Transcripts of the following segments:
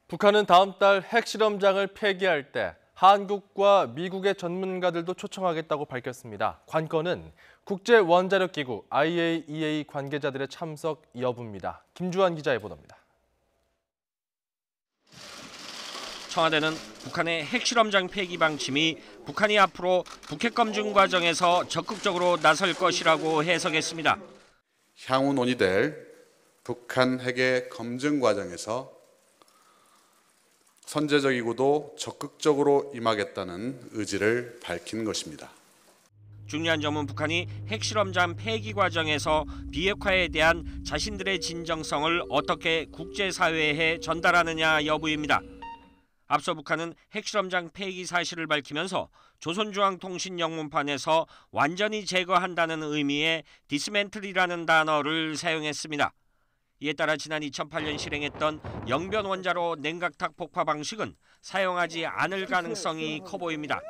북한은 다음 달 핵실험장을 폐기할 때 한국과 미국의 전문가들도 초청하겠다고 밝혔습니다. 관건은 국제원자력기구 IAEA 관계자들의 참석 여부입니다. 김주환 기자의 보도입니다. 청와대는 북한의 핵실험장 폐기 방침이 북한이 앞으로 북핵 검증 과정에서 적극적으로 나설 것이라고 해석했습니다. 향후 논의될 북한 핵의 검증 과정에서 선제적이고도 적극적으로 임하겠다는 의지를 밝힌 것입니다. 중요한 점은 북한이 핵실험장 폐기 과정에서 비핵화에 대한 자신들의 진정성을 어떻게 국제사회에 전달하느냐 여부입니다. 앞서 북한은 핵실험장 폐기 사실을 밝히면서 조선중앙통신 영문판에서 완전히 제거한다는 의미의 디스맨틀이라는 단어를 사용했습니다. 이에 따라 지난 2008년 실행했던 영변 원자로 냉각탑 폭파 방식은 사용하지 않을 가능성이 커 보입니다.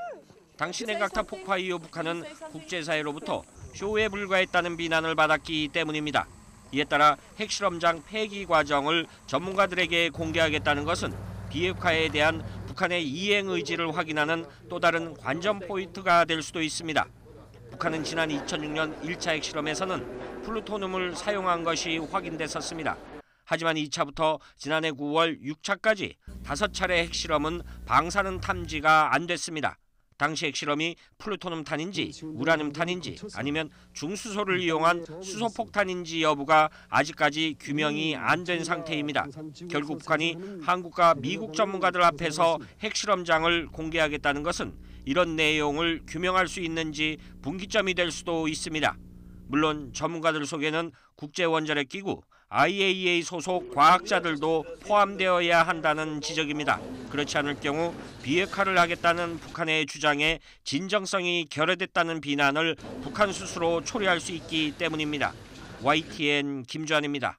당시 냉각탑 폭파 이후 북한은 국제사회로부터 쇼에 불과했다는 비난을 받았기 때문입니다. 이에 따라 핵실험장 폐기 과정을 전문가들에게 공개하겠다는 것은 비핵화에 대한 북한의 이행 의지를 확인하는 또 다른 관전 포인트가 될 수도 있습니다. 북한은 지난 2006년 1차 핵실험에서는 플루토늄을 사용한 것이 확인됐었습니다. 하지만 2차부터 지난해 9월 6차까지 5차례 핵실험은 방사능 탐지가 안 됐습니다. 당시 핵실험이 플루토늄탄인지 우라늄탄인지 아니면 중수소를 이용한 수소폭탄인지 여부가 아직까지 규명이 안 된 상태입니다. 결국 북한이 한국과 미국 전문가들 앞에서 핵실험장을 공개하겠다는 것은 이런 내용을 규명할 수 있는지 분기점이 될 수도 있습니다. 물론 전문가들 속에는 국제원자력기구 IAEA 소속 과학자들도 포함되어야 한다는 지적입니다. 그렇지 않을 경우 비핵화를 하겠다는 북한의 주장에 진정성이 결여됐다는 비난을 북한 스스로 초래할 수 있기 때문입니다. YTN 김주환입니다.